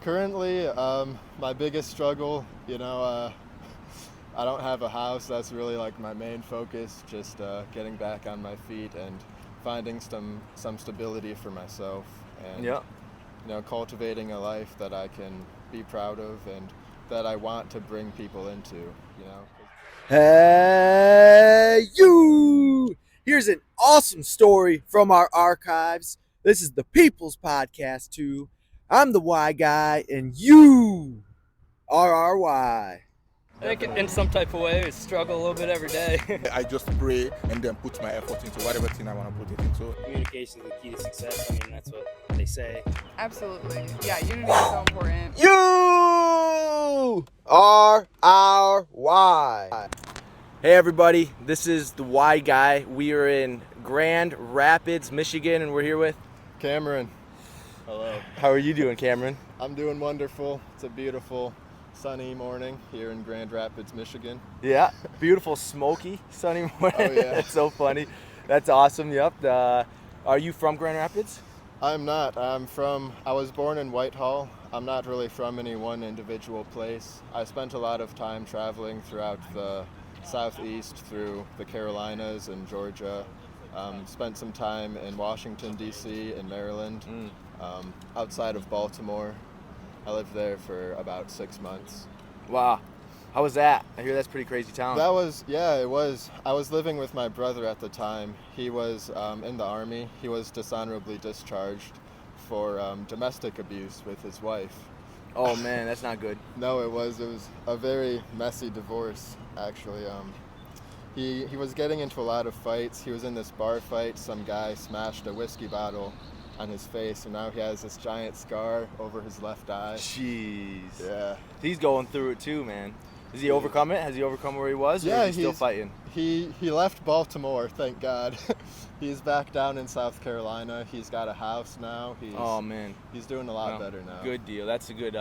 Currently, my biggest struggle, I don't have a house. That's really like my main focus, just getting back on my feet and finding some stability for myself and, Yep. cultivating a life that I can be proud of and that I want to bring people into, Hey, you! Here's an awesome story from our archives. This is the People's Podcast2. I'm the Y guy, and you are our Y. I think in some type of way, I struggle a little bit every day. I just pray and then put my effort into whatever thing I want to put it into. Communication is the key to success. I mean, that's what they say. Absolutely. Yeah, unity is so important. You are our Y. Hey everybody, this is the Y guy. We are in Grand Rapids, Michigan, and we're here with Cameron. Hello. How are you doing, Cameron? I'm doing wonderful. It's a beautiful sunny morning here in Grand Rapids, Michigan. Yeah, beautiful, smoky, sunny morning. Oh, yeah. That's so funny. That's awesome. Yep. Are you from Grand Rapids? I'm not. I was born in Whitehall. I'm not really from any one individual place. I spent a lot of time traveling throughout the Southeast through the Carolinas and Georgia. Spent some time in Washington, D.C. and Maryland, outside of Baltimore. I lived there for about 6 months. Wow. How was that? I hear that's a pretty crazy town. It was. I was living with my brother at the time. He was in the Army. He was dishonorably discharged for domestic abuse with his wife. Oh man, that's not good. No, it was a very messy divorce, actually. He was getting into a lot of fights. He was in this bar fight. Some guy smashed a whiskey bottle on his face, and now he has this giant scar over his left eye. Jeez. Yeah. He's going through it too, man. Has he overcome it? Has he overcome where he was? Yeah, or is he still fighting? He left Baltimore, thank God. He's back down in South Carolina. He's got a house now. Oh man. He's doing a lot better now. Good deal. That's a good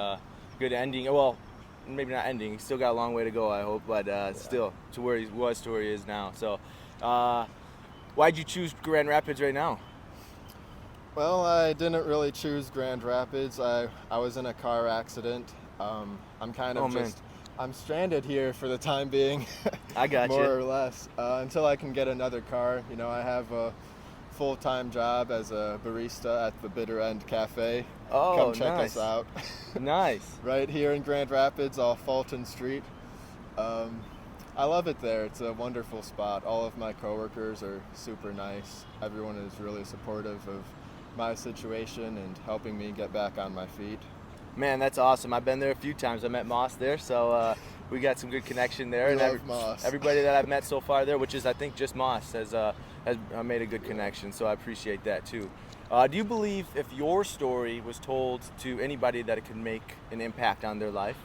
ending. Well, maybe not ending. He's still got a long way to go, I hope, but still to where he was to where he is now. So, why'd you choose Grand Rapids right now? Well, I didn't really choose Grand Rapids. I was in a car accident. I'm kind of I'm stranded here for the time being. I got more you. or less until I can get another car. I have a full-time job as a barista at the Bitter End Cafe. Oh, come check nice. us out. Nice. Right here in Grand Rapids, off Fulton Street. I love it there. It's a wonderful spot. All of my coworkers are super nice. Everyone is really supportive of my situation and helping me get back on my feet. Man, that's awesome. I've been there a few times. I met Moss there, so we got some good connection there. Moss. Everybody that I've met so far there, which is I think just Moss, has made a good connection. So I appreciate that too. Do you believe if your story was told to anybody that it could make an impact on their life?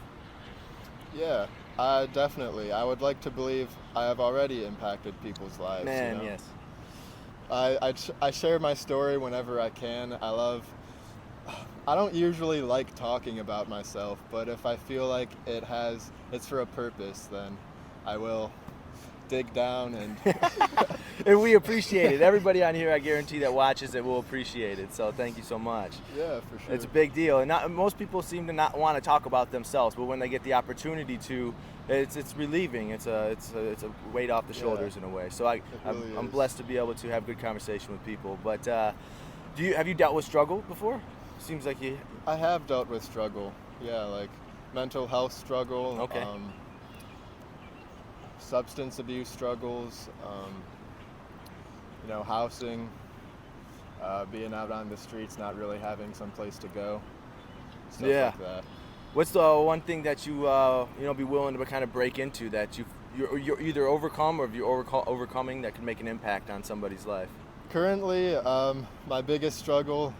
Yeah, definitely. I would like to believe I have already impacted people's lives. Man, yes. I share my story whenever I can. I don't usually like talking about myself, but if I feel like it's for a purpose, then I will dig down and and we appreciate it. Everybody on here, I guarantee that watches it will appreciate it. So thank you so much. Yeah, for sure. It's a big deal, and most people seem to not want to talk about themselves, but when they get the opportunity to, it's relieving. It's a weight off the shoulders in a way. So I'm blessed to be able to have good conversation with people. But have you dealt with struggle before? Seems like you. I have dealt with struggle. Yeah, like mental health struggle. Okay. Substance abuse struggles. Housing. Being out on the streets, not really having some place to go. Stuff like that. What's the one thing that you be willing to kind of break into that you're either overcome or you're overcoming that can make an impact on somebody's life? Currently, my biggest struggle,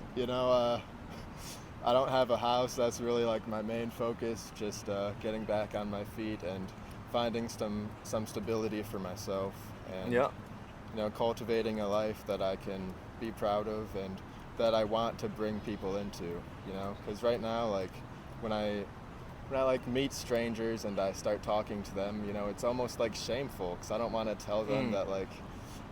I don't have a house. That's really like my main focus, just getting back on my feet and finding some stability for myself and cultivating a life that I can be proud of and that I want to bring people into, because right now, like when I meet strangers and I start talking to them, it's almost like shameful because I don't want to tell them that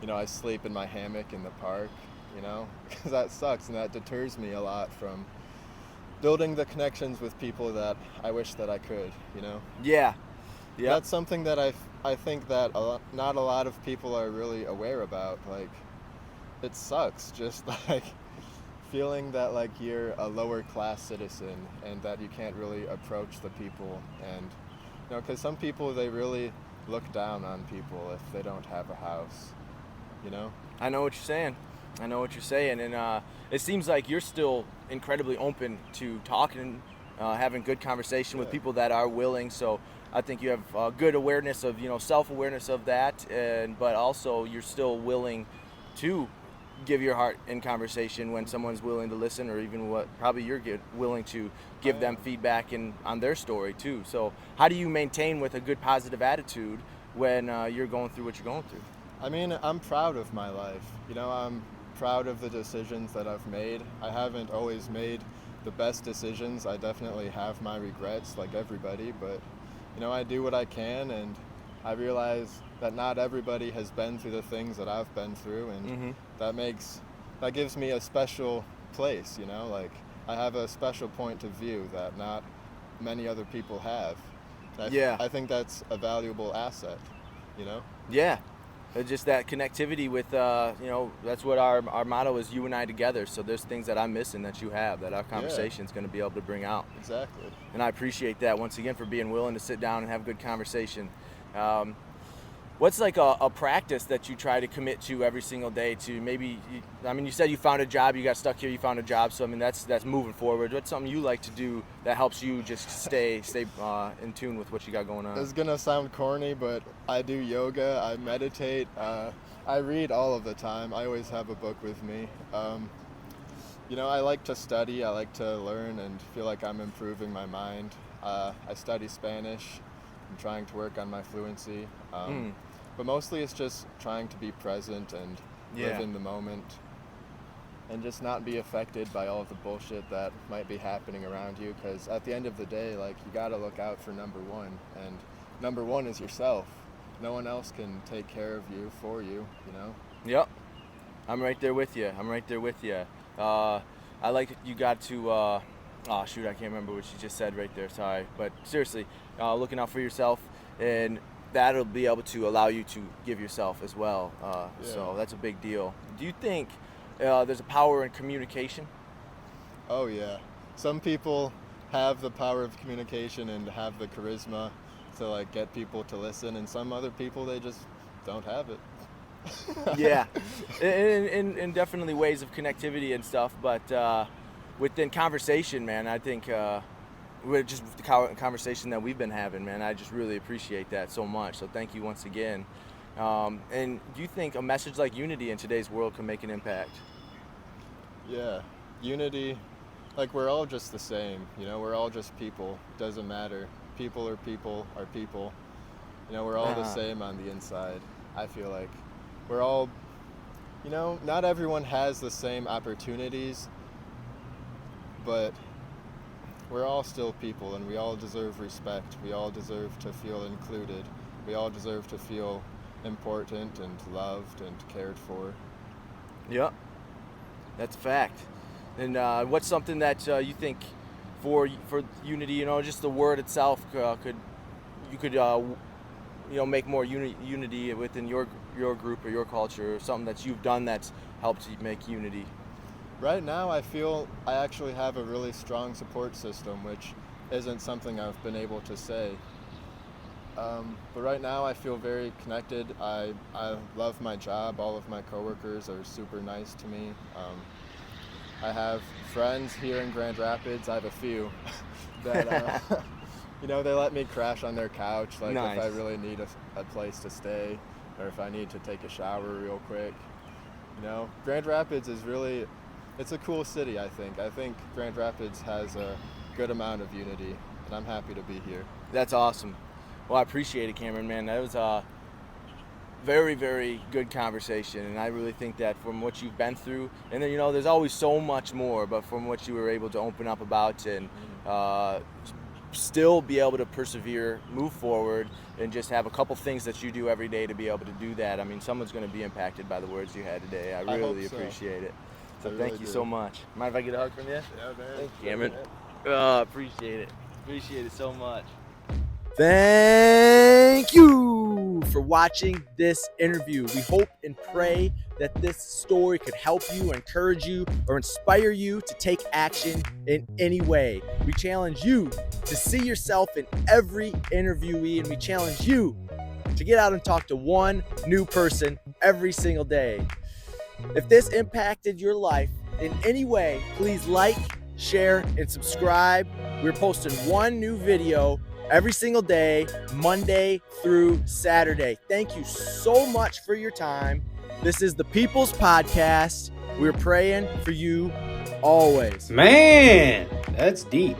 I sleep in my hammock in the park, because that sucks and that deters me a lot from building the connections with people that I wish that I could, Yeah. Yeah. That's something that I think that not a lot of people are really aware about. Like, it sucks just like feeling that like you're a lower class citizen and that you can't really approach the people, and because some people, they really look down on people if they don't have a house. I know what you're saying. And it seems like you're still incredibly open to talking, having good conversation with people that are willing. So I think you have good awareness of, self-awareness of that, but also you're still willing to give your heart in conversation when someone's willing to listen, or even probably you're willing to give them feedback on their story too. So how do you maintain with a good positive attitude when you're going through what you're going through? I mean, I'm proud of my life. I'm proud of the decisions that I've made. I haven't always made the best decisions. I definitely have my regrets, like everybody, but I do what I can, and I realize that not everybody has been through the things that I've been through, and that gives me a special place, like I have a special point of view that not many other people have. I think that's a valuable asset, Yeah. Just that connectivity with, that's what our motto is, UnITogether. So there's things that I'm missing that you have, that our conversation is going to be able to bring out. Exactly. And I appreciate that once again for being willing to sit down and have a good conversation. What's like a practice that you try to commit to every single day to maybe, you said you found a job, you got stuck here, you found a job. So, that's moving forward. What's something you like to do that helps you just stay in tune with what you got going on? It's going to sound corny, but I do yoga, I meditate, I read all of the time. I always have a book with me. I like to study, I like to learn and feel like I'm improving my mind. I study Spanish. I'm trying to work on my fluency. But mostly it's just trying to be present and live in the moment and just not be affected by all of the bullshit that might be happening around you, because at the end of the day, like, you got to look out for number one, and number one is yourself. No one else can take care of you for you, Yep. I'm right there with you. I like that you got to, I can't remember what you just said right there, sorry. But seriously, looking out for yourself, and that'll be able to allow you to give yourself as well. So that's a big deal. Do you think there's a power in communication? Oh yeah. Some people have the power of communication and have the charisma to like get people to listen, and some other people, they just don't have it. Yeah, in definitely ways of connectivity and stuff, but within conversation, man, I think with just the conversation that we've been having, man, I just really appreciate that so much. So thank you once again. And do you think a message like unity in today's world can make an impact? Yeah, unity, like, we're all just the same, we're all just people. Doesn't matter. People are people are people. We're all the same on the inside. I feel like we're all, not everyone has the same opportunities, but we're all still people, and we all deserve respect. We all deserve to feel included. We all deserve to feel important and loved and cared for. Yep, that's a fact. And what's something that you think for unity, just the word itself could make more unity within your group or your culture, or something that you've done that's helped you make unity? Right now, I feel I actually have a really strong support system, which isn't something I've been able to say. But right now, I feel very connected. I love my job. All of my coworkers are super nice to me. I have friends here in Grand Rapids. I have a few that, they let me crash on their couch, like, nice. If I really need a place to stay, or if I need to take a shower real quick. Grand Rapids is really, it's a cool city, I think. I think Grand Rapids has a good amount of unity, and I'm happy to be here. That's awesome. Well, I appreciate it, Cameron, man. That was a very, very good conversation, and I really think that from what you've been through, and then, there's always so much more, but from what you were able to open up about and still be able to persevere, move forward, and just have a couple things that you do every day to be able to do that. Someone's going to be impacted by the words you had today. I really appreciate it. So thank you so much. Mind if I get a hug from you? Yeah, man. Thank you, Cameron. Oh, appreciate it. Appreciate it so much. Thank you for watching this interview. We hope and pray that this story could help you, encourage you, or inspire you to take action in any way. We challenge you to see yourself in every interviewee, and we challenge you to get out and talk to one new person every single day. If this impacted your life in any way, please like, share, and subscribe. We're posting one new video every single day, Monday through Saturday. Thank you so much for your time. This is the People's Podcast. We're praying for you always. Man, that's deep.